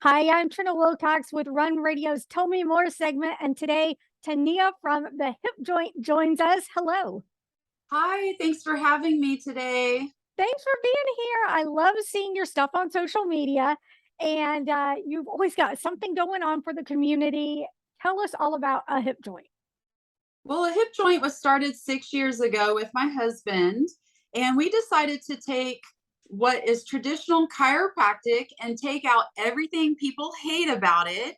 Hi, I'm Trina Wilcox with Run Radio's Tell Me More segment, and today Tania from the Hip Joint joins us. Hello. Hi, thanks for having me today. Thanks for being here. I love seeing your stuff on social media, and you've always got something going on for the community. Tell us all about a hip joint. Well, a hip joint was started 6 years ago with my husband, and we decided to take what is traditional chiropractic and take out everything people hate about it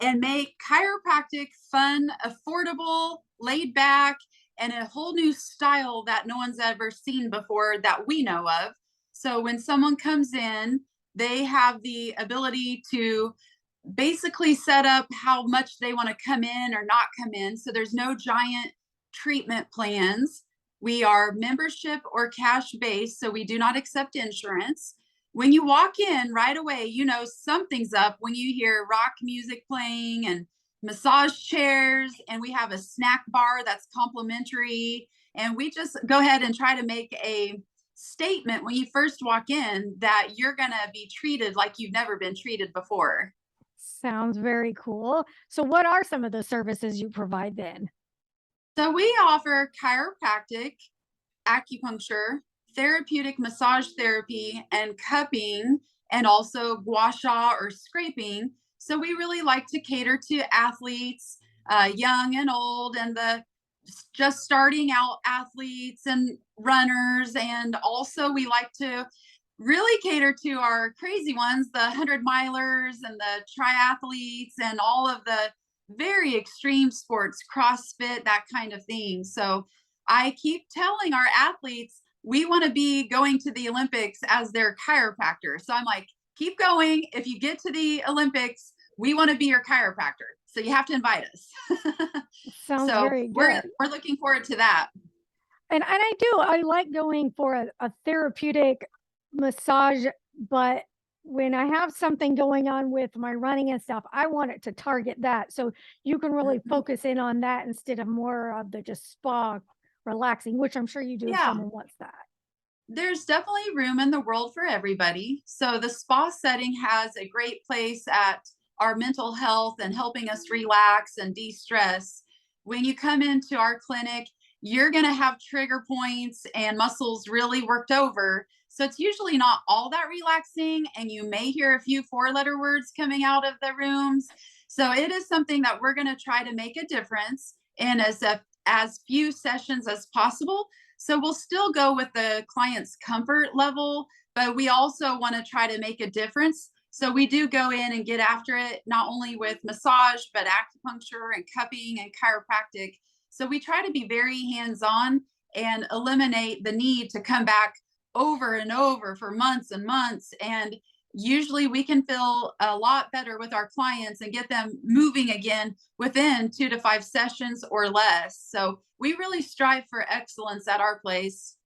and make chiropractic fun, affordable, laid back, and a whole new style that no one's ever seen before that we know of. So when someone comes in, they have the ability to basically set up how much they want to come in or not come in. So there's no giant treatment plans. We are membership or cash based, so we do not accept insurance. When you walk in right away, you know something's up when you hear rock music playing and massage chairs, and we have a snack bar that's complimentary. And we just go ahead and try to make a statement when you first walk in that you're going to be treated like you've never been treated before. Sounds very cool. So, what are some of the services you provide then? So we offer chiropractic, acupuncture, therapeutic massage therapy, and cupping, and also gua sha or scraping. So we really like to cater to athletes, young and old, and the just starting out athletes and runners. And also we like to really cater to our crazy ones, the 100 milers and the triathletes and all of the very extreme sports, CrossFit, that kind of thing. So I keep telling our athletes we want to be going to the Olympics as their chiropractor. So I'm like, keep going. If you get to the Olympics, we want to be your chiropractor. So you have to invite us. Sounds So very we're good. we're looking forward to that. And I do. I like going for a therapeutic massage, but when I have something going on with my running and stuff, I want it to target that. So you can really Mhm. focus in on that instead of more of the just spa relaxing, which I'm sure you do if Yeah. someone wants that. There's definitely room in the world for everybody. So the spa setting has a great place at our mental health and helping us relax and de-stress. When you come into our clinic, you're going to have trigger points and muscles really worked over. So it's usually not all that relaxing, and you may hear a few four-letter words coming out of the rooms. So it is something that we're going to try to make a difference in as few sessions as possible, so we'll still go with the client's comfort level, but we also want to try to make a difference. So we do go in and get after it, not only with massage, but acupuncture and cupping and chiropractic. So we try to be very hands on and eliminate the need to come back over and over for months and months. And usually we can feel a lot better with our clients and get them moving again within 2 to 5 sessions or less. So we really strive for excellence at our place.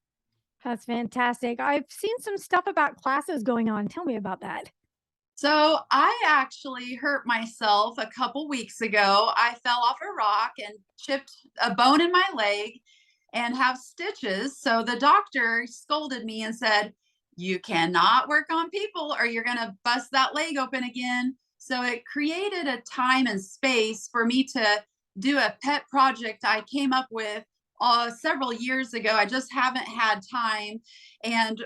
That's fantastic. I've seen some stuff about classes going on. Tell me about that. So I actually hurt myself a couple weeks ago. I fell off a rock and chipped a bone in my leg and have stitches. So the doctor scolded me and said, "You cannot work on people or you're going to bust that leg open again." So it created a time and space for me to do a pet project I came up with several years ago. I just haven't had time. And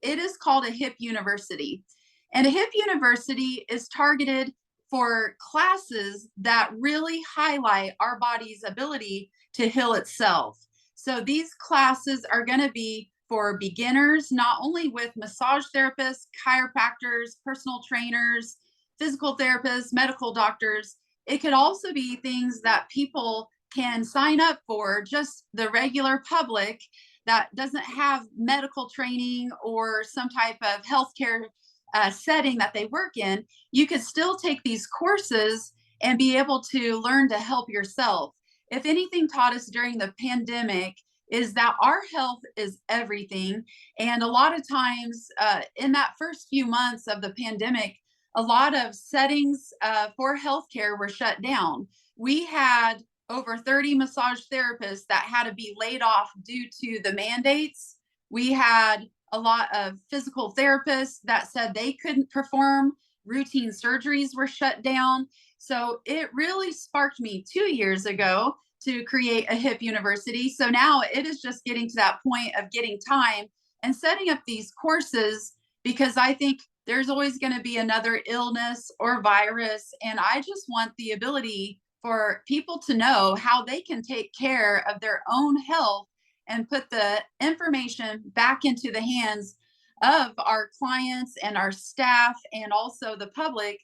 it is called a hip university. And a hip university is targeted for classes that really highlight our body's ability to heal itself. So these classes are going to be for beginners, not only with massage therapists, chiropractors, personal trainers, physical therapists, medical doctors. It could also be things that people can sign up for, just the regular public that doesn't have medical training or some type of healthcare setting that they work in. You could still take these courses and be able to learn to help yourself. If anything taught us during the pandemic, is that our health is everything. And a lot of times in that first few months of the pandemic, a lot of settings for healthcare were shut down. We had over 30 massage therapists that had to be laid off due to the mandates. We had a lot of physical therapists that said they couldn't perform routine surgeries were shut down. So it really sparked me 2 years ago to create a hip university. So now it is just getting to that point of getting time and setting up these courses, because I think there's always going to be another illness or virus. And I just want the ability for people to know how they can take care of their own health and put the information back into the hands of our clients and our staff and also the public.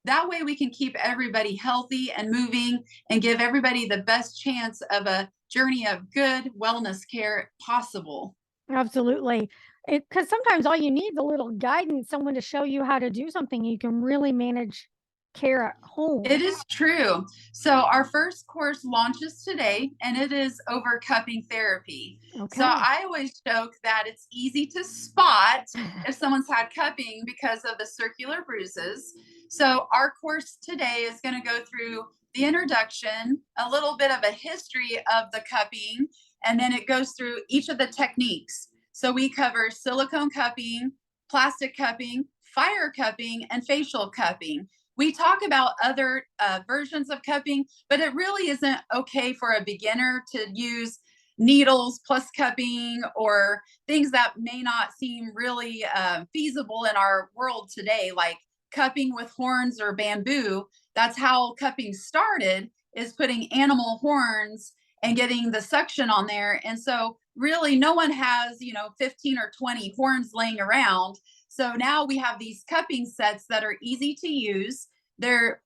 That way we can keep everybody healthy and moving and give everybody the best chance of a journey of good wellness care possible. Absolutely. Because sometimes all you need is a little guidance, someone to show you how to do something. You can really manage care at It home. is true. So our first course launches today, and it is over cupping therapy. So Okay. I always joke that it's easy to spot if someone's had cupping because of the circular bruises. So our course today is going to go through the introduction, a little bit of a history of the cupping, and then it goes through each of the techniques. So we cover silicone cupping, plastic cupping, fire cupping, and facial cupping. We talk about other versions of cupping, but it really isn't okay for a beginner to use needles plus cupping or things that may not seem really feasible in our world today, like cupping with horns or bamboo. That's how cupping started, is putting animal horns and getting the suction on there. And so really no one has, 15 or 20 horns laying around. So now we have these cupping sets that are easy to use. They're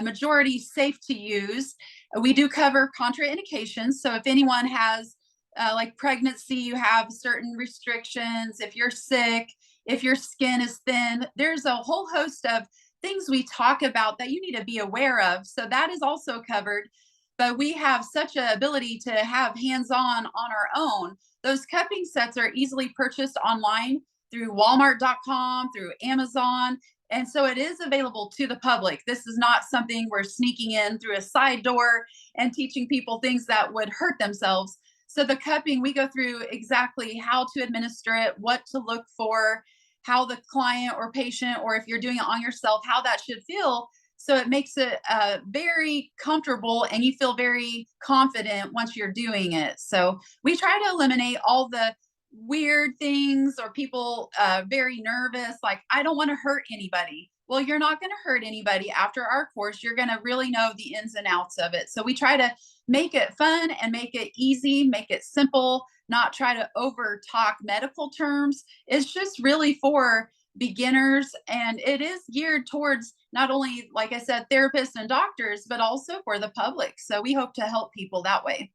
majority safe to use. We do cover contraindications. So if anyone has like pregnancy, you have certain restrictions. If you're sick, if your skin is thin, there's a whole host of things we talk about that you need to be aware of. So that is also covered. But we have such an ability to have hands-on on our own. Those cupping sets are easily purchased online through Walmart.com, through Amazon. And so it is available to the public. This is not something we're sneaking in through a side door and teaching people things that would hurt themselves. So the cupping, we go through exactly how to administer it, what to look for, how the client or patient, or if you're doing it on yourself, how that should feel. So it makes it very comfortable and you feel very confident once you're doing it. So we try to eliminate all the weird things or people very nervous, like, I don't want to hurt anybody. Well, you're not going to hurt anybody. After our course, you're going to really know the ins and outs of it. So we try to make it fun and make it easy, make it simple, not try to over talk medical terms. It's just really for beginners, and it is geared towards not only, like I said, therapists and doctors, but also for the public. So we hope to help people that way.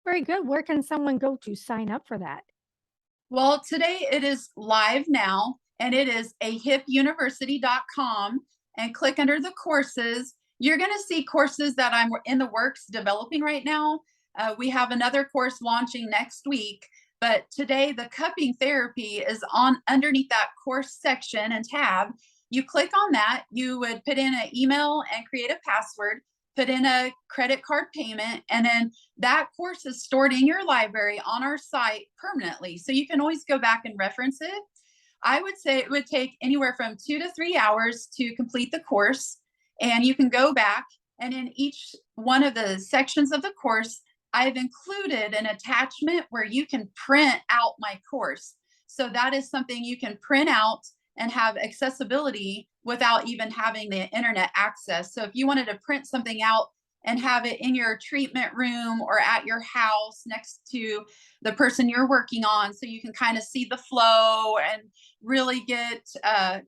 Very good. Where can someone go to sign up for that? Well, today it is live now, and it is ahipuniversity.com, and click under the courses. You're going to see courses that I'm in the works developing right now. We have another course launching next week, but today the cupping therapy is on underneath that course section and tab. You click on that, you would put in an email and create a password, put in a credit card payment, and then that course is stored in your library on our site permanently. So you can always go back and reference it. I would say it would take anywhere from 2 to 3 hours to complete the course. And you can go back, and in each one of the sections of the course, I've included an attachment where you can print out my course. So that is something you can print out and have accessibility without even having the internet access. So if you wanted to print something out and have it in your treatment room or at your house next to the person you're working on, so you can kind of see the flow and really get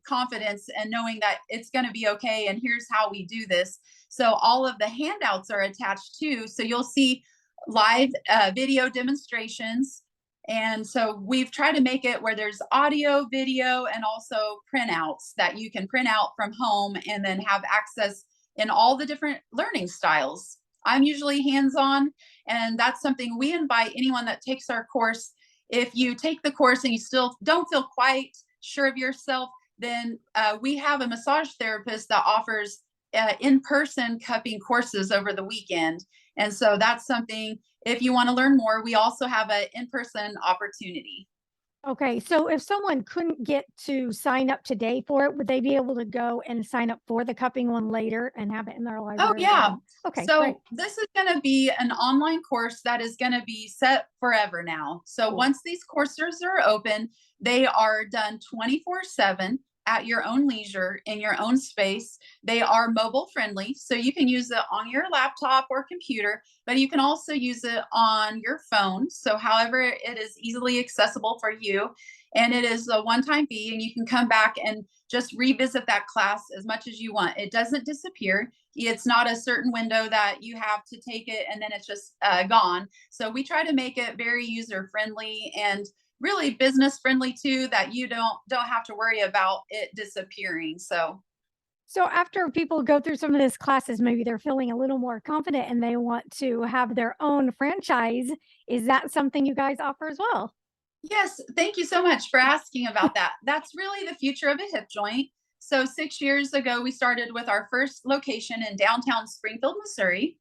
confidence and knowing that it's going to be okay, and here's how we do this. So all of the handouts are attached too, so you'll see live video demonstrations. And so we've tried to make it where there's audio, video, and also printouts that you can print out from home and then have access in all the different learning styles. I'm usually hands-on, and that's something we invite anyone that takes our course. If you take the course and you still don't feel quite sure of yourself, then we have a massage therapist that offers in-person cupping courses over the weekend. And so that's something, if you want to learn more, we also have an in-person opportunity. Okay, so if someone couldn't get to sign up today for it, would they be able to go and sign up for the cupping one later and have it in their Oh, library yeah. ready? Okay, great. So this is going to be an online course that is going to be set forever now. So Cool. once these courses are open, they are done 24/7 at your own leisure in your own space. They are mobile friendly, so you can use it on your laptop or computer, but you can also use it on your phone. So however it is easily accessible for you. And it is a one-time fee, and you can come back and just revisit that class as much as you want. It doesn't disappear. It's not a certain window that you have to take it and then it's just gone. So we try to make it very user friendly and really business friendly too, that you don't have to worry about it disappearing. So So after people go through some of these classes, maybe they're feeling a little more confident and they want to have their own franchise. Is that something you guys offer as well? yes, thank you so much for asking about that. That's really the future of a hip joint. So 6 years ago, we started with our first location in downtown Springfield, Missouri.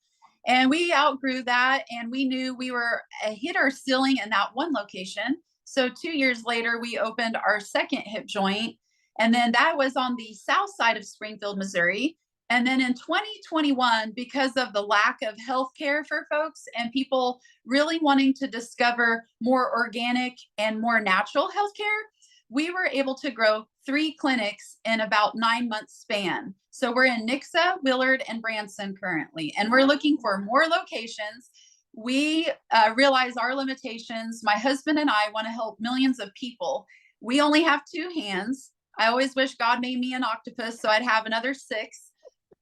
And we outgrew that, and we knew we were hit our ceiling in that one location. So 2 years later, we opened our second hip joint. And then that was on the south side of Springfield, Missouri. And then in 2021, because of the lack of health care for folks and people really wanting to discover more organic and more natural healthcare, we were able to grow 3 clinics in about 9 months span. So we're in Nixa, Willard, and Branson currently, and we're looking for more locations. We realize our limitations. My husband and I want to help millions of people. We only have 2 hands. I always wish God made me an octopus so I'd have another 6.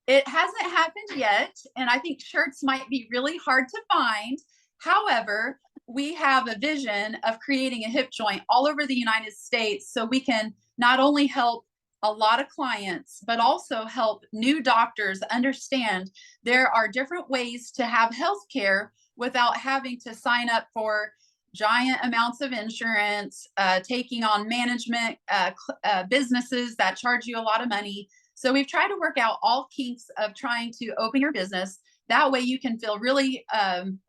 It hasn't happened yet, and I think shirts might be really hard to find. However, we have a vision of creating a hip joint all over the United States so we can not only help a lot of clients, but also help new doctors understand there are different ways to have health care without having to sign up for giant amounts of insurance, taking on management businesses that charge you a lot of money. So we've tried to work out all kinks of trying to open your business. That way you can feel really,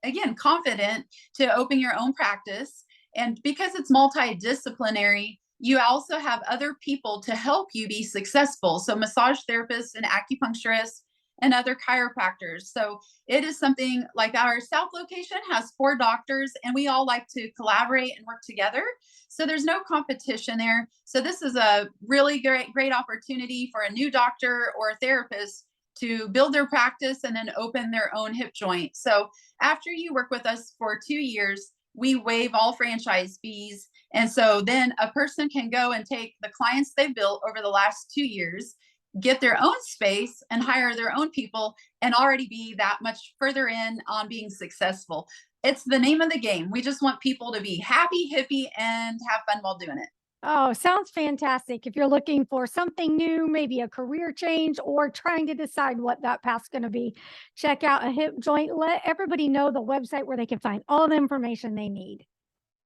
again, confident to open your own practice. And because it's multidisciplinary, you also have other people to help you be successful. So massage therapists and acupuncturists and other chiropractors. So it is something like our South location has 4 doctors, and we all like to collaborate and work together. So there's no competition there. So this is a really great opportunity for a new doctor or a therapist to build their practice and then open their own hip joint. So after you work with us for 2 years, we waive all franchise fees. And so then a person can go and take the clients they've built over the last 2 years, get their own space and hire their own people and already be that much further in on being successful. It's the name of the game. We just want people to be happy, hippie, and have fun while doing it. Oh, sounds fantastic. If you're looking for something new, maybe a career change or trying to decide what that path's going to be, check out a hip joint. Let everybody know the website where they can find all the information they need.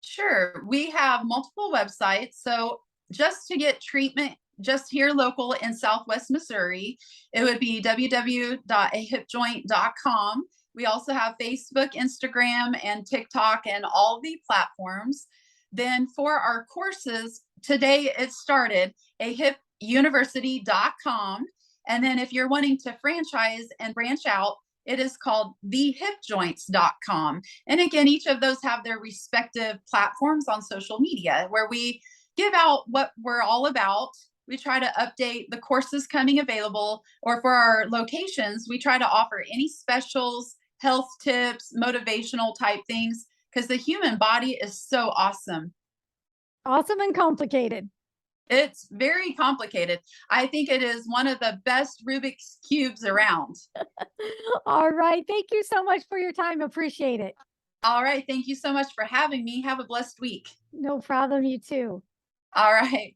Sure. We have multiple websites. So just to get treatment, just here local in Southwest Missouri, it would be www.ahipjoint.com. We also have Facebook, Instagram, and TikTok, and all the platforms. Then for our courses, today it started ahipuniversity.com. And then if you're wanting to franchise and branch out, it is called thehipjoints.com. And again, each of those have their respective platforms on social media where we give out what we're all about. We try to update the courses coming available, or for our locations, we try to offer any specials, health tips, motivational type things, because the human body is so awesome. Awesome and complicated. It's very complicated. I think it is one of the best Rubik's Cubes around. All right. Thank you so much for your time. Appreciate it. All right. Thank you so much for having me. Have a blessed week. No problem. You too. All right.